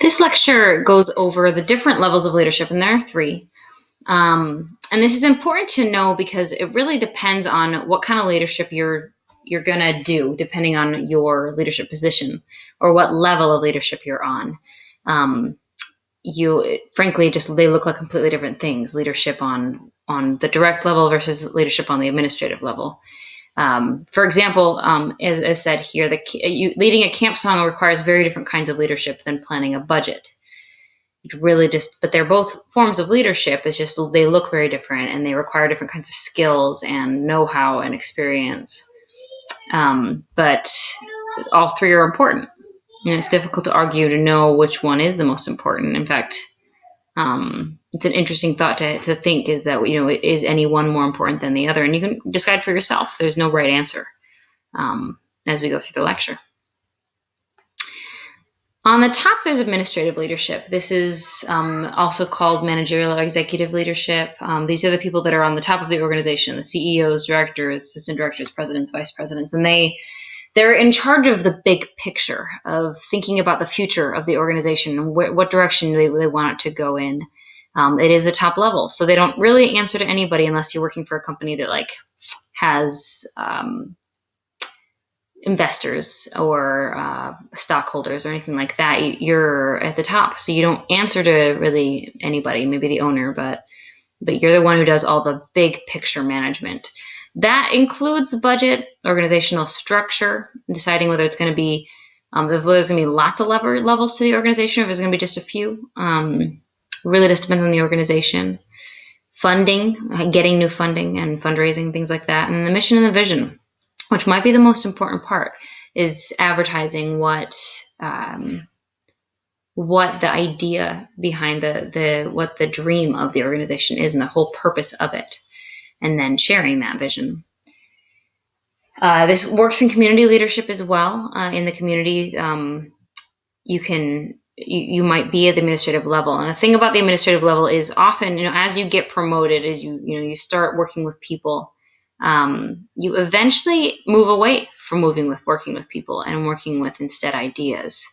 This lecture goes over the different levels of leadership, and there are three. And this is important to know because it really depends on what kind of leadership you're gonna do, depending on your leadership position or what level of leadership you're on. You frankly just they look like completely different things. Leadership on the direct level versus leadership on the administrative level. For example, as said here, leading a camp song requires very different kinds of leadership than planning a budget. It really but they're both forms of leadership. It's just they look very different and they require different kinds of skills and know-how and experience. But all three are important. And it's difficult to argue to know which one is the most important. In fact, it's an interesting thought to think is that, is any one more important than the other? And you can decide for yourself. There's no right answer as we go through the lecture. On the top, there's administrative leadership. This is also called managerial or executive leadership. These are the people that are on the top of the organization, the CEOs, directors, assistant directors, presidents, vice presidents, and they're in charge of the big picture of thinking about the future of the organization and what direction they want it to go in. It is the top level, so they don't really answer to anybody unless you're working for a company that has investors or stockholders or anything like that. You're at the top, so you don't answer to really anybody, maybe the owner, but you're the one who does all the big picture management. That includes the budget, organizational structure, deciding whether it's going to be if there's going to be lots of levels to the organization or if there's going to be just a few. Really just depends on the organization. Funding, getting new funding and fundraising, things like that. And the mission and the vision, which might be the most important part, is advertising what the idea behind what the dream of the organization is and the whole purpose of it, and then sharing that vision. This works in community leadership as well. In the community, you might be at the administrative level. And the thing about the administrative level is often, as you get promoted, as you start working with people, you eventually move away from working with people and working with instead ideas.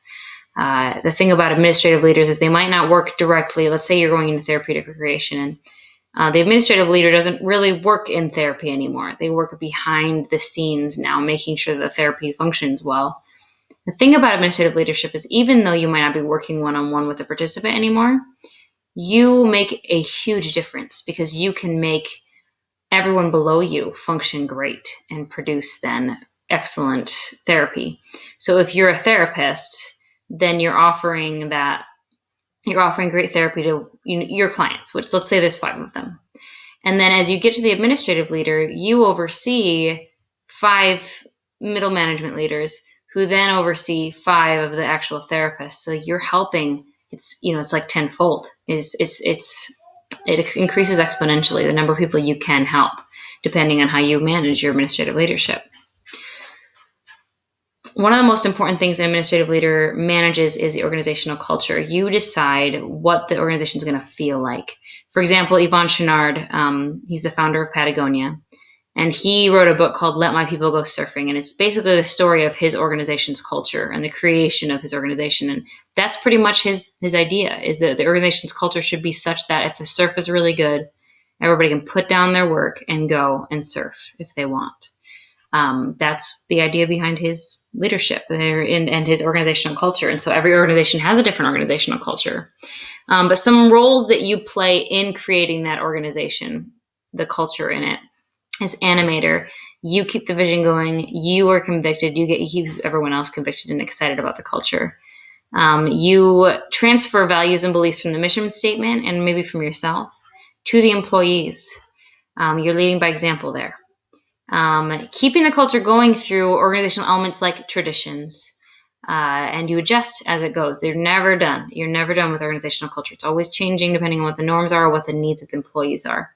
The thing about administrative leaders is they might not work directly. Let's say you're going into therapeutic recreation, and the administrative leader doesn't really work in therapy anymore. They work behind the scenes now, making sure that the therapy functions well. The thing about administrative leadership is even though you might not be working one-on-one with a participant anymore, you make a huge difference because you can make everyone below you function great and produce then excellent therapy. So if you're a therapist, then you're offering great therapy to your clients, which let's say there's 5 of them. And then as you get to the administrative leader, you oversee 5 middle management leaders who then oversee 5 of the actual therapists. So you're helping. It's like tenfold. It increases exponentially the number of people you can help, depending on how you manage your administrative leadership. One of the most important things an administrative leader manages is the organizational culture. You decide what the organization is going to feel like. For example, Yvon Chouinard, he's the founder of Patagonia, and he wrote a book called Let My People Go Surfing, and it's basically the story of his organization's culture and the creation of his organization. And that's pretty much his idea, is that the organization's culture should be such that if the surf is really good, everybody can put down their work and go and surf if they want. That's the idea behind his leadership and his organizational culture. And so every organization has a different organizational culture. But some roles that you play in creating that organization, the culture in it, as animator, you keep the vision going. You are convicted. You keep everyone else convicted and excited about the culture. You transfer values and beliefs from the mission statement and maybe from yourself to the employees. You're leading by example there. Keeping the culture going through organizational elements like traditions, and you adjust as it goes. You're never done. You're never done with organizational culture. It's always changing depending on what the norms are or what the needs of the employees are.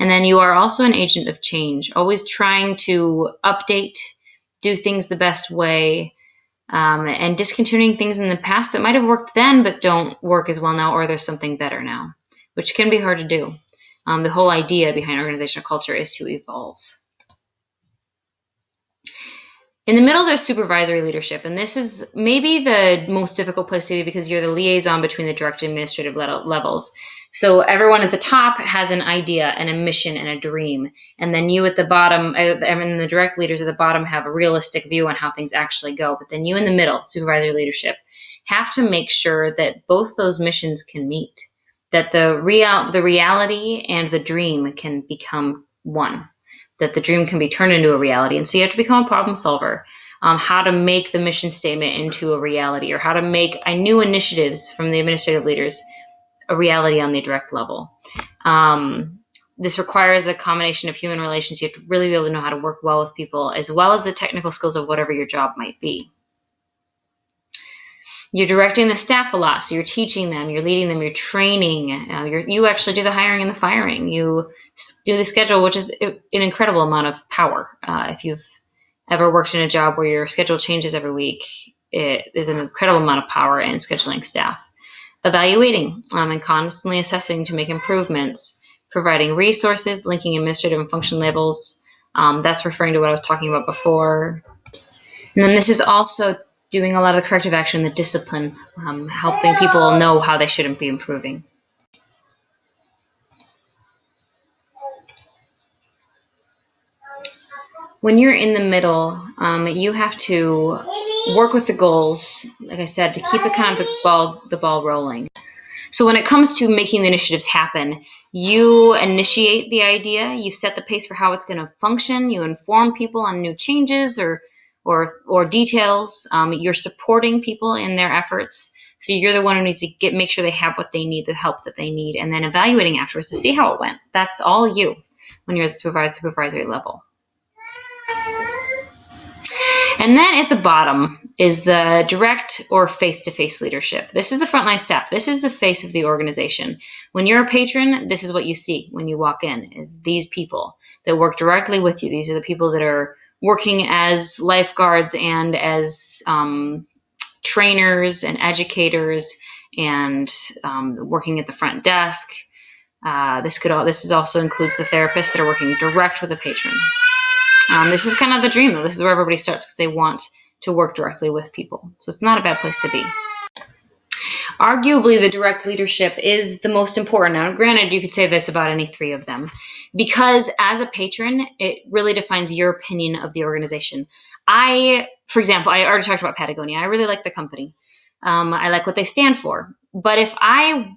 And then you are also an agent of change, always trying to update, do things the best way, and discontinuing things in the past that might have worked then but don't work as well now, or there's something better now, which can be hard to do. The whole idea behind organizational culture is to evolve. In the middle, there's supervisory leadership, and this is maybe the most difficult place to be because you're the liaison between the direct and administrative levels. So everyone at the top has an idea and a mission and a dream, and then you at the bottom, and the direct leaders at the bottom have a realistic view on how things actually go. But then you in the middle, supervisory leadership, have to make sure that both those missions can meet, that the reality and the dream can become one, that the dream can be turned into a reality. And so you have to become a problem solver. How to make the mission statement into a reality, or how to make new initiatives from the administrative leaders a reality on the direct level. This requires a combination of human relations. You have to really be able to know how to work well with people, as well as the technical skills of whatever your job might be. You're directing the staff a lot, so you're teaching them, you're leading them, you're training. You actually do the hiring and the firing. You do the schedule, which is an incredible amount of power. If you've ever worked in a job where your schedule changes every week, it is an incredible amount of power in scheduling staff. Evaluating and constantly assessing to make improvements. Providing resources, linking administrative and function labels. That's referring to what I was talking about before. And then this is also doing a lot of the corrective action, the discipline, helping people know how they shouldn't be improving. When you're in the middle, you have to work with the goals, like I said, to keep it kind of the ball rolling. So when it comes to making the initiatives happen, you initiate the idea, you set the pace for how it's going to function, you inform people on new changes or details. You're supporting people in their efforts. So you're the one who needs to make sure they have what they need, the help that they need, and then evaluating afterwards to see how it went. That's all you when you're at the supervisory level. And then at the bottom is the direct or face-to-face leadership. This is the frontline staff. This is the face of the organization. When you're a patron, this is what you see when you walk in, is these people that work directly with you. These are the people that are working as lifeguards and as trainers and educators and working at the front desk. This also includes the therapists that are working direct with the patron. This is kind of the dream, though. This is where everybody starts because they want to work directly with people. So it's not a bad place to be. Arguably, the direct leadership is the most important. Now, granted, you could say this about any three of them, because as a patron, it really defines your opinion of the organization. For example, I already talked about Patagonia. I really like the company. I like what they stand for. But if I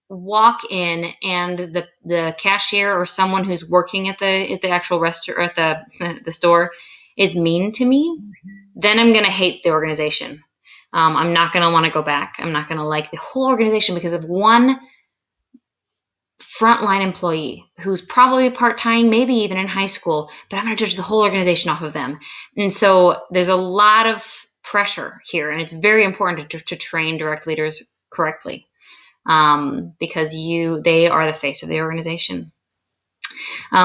walk in and the cashier or someone who's working at the actual restaurant or at the store is mean to me, then I'm going to hate the organization. I'm not going to want to go back. I'm not going to like the whole organization because of one frontline employee who's probably part-time, maybe even in high school, but I'm going to judge the whole organization off of them. And so there's a lot of pressure here, and it's very important to train direct leaders correctly. Because they are the face of the organization.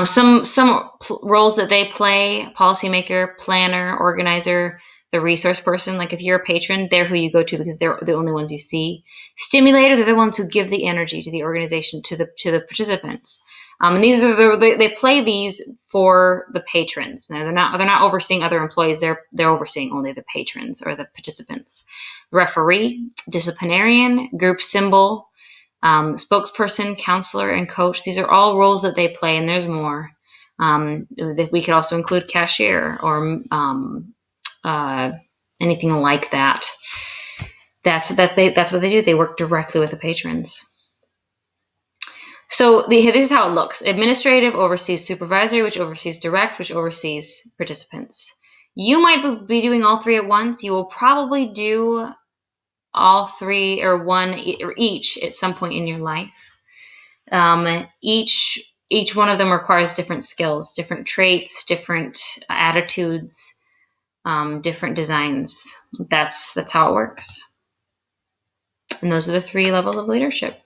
Some roles that they play: policymaker, planner, organizer, the resource person. Like if you're a patron, they're who you go to because they're the only ones you see. Stimulator, they're the ones who give the energy to the organization, to the participants. And these are they play these for the patrons. Now, they're not overseeing other employees. They're overseeing only the patrons or the participants. Referee, disciplinarian, group symbol, spokesperson, counselor, and coach. These are all roles that they play, and there's more. We could also include cashier or anything like that. That's what they do. They work directly with the patrons. So this is how it looks. Administrative oversees supervisory, which oversees direct, which oversees participants. You might be doing all three at once. You will probably do all three or one or each at some point in your life. Each one of them requires different skills, different traits, different attitudes, different designs. That's how it works. And those are the three levels of leadership.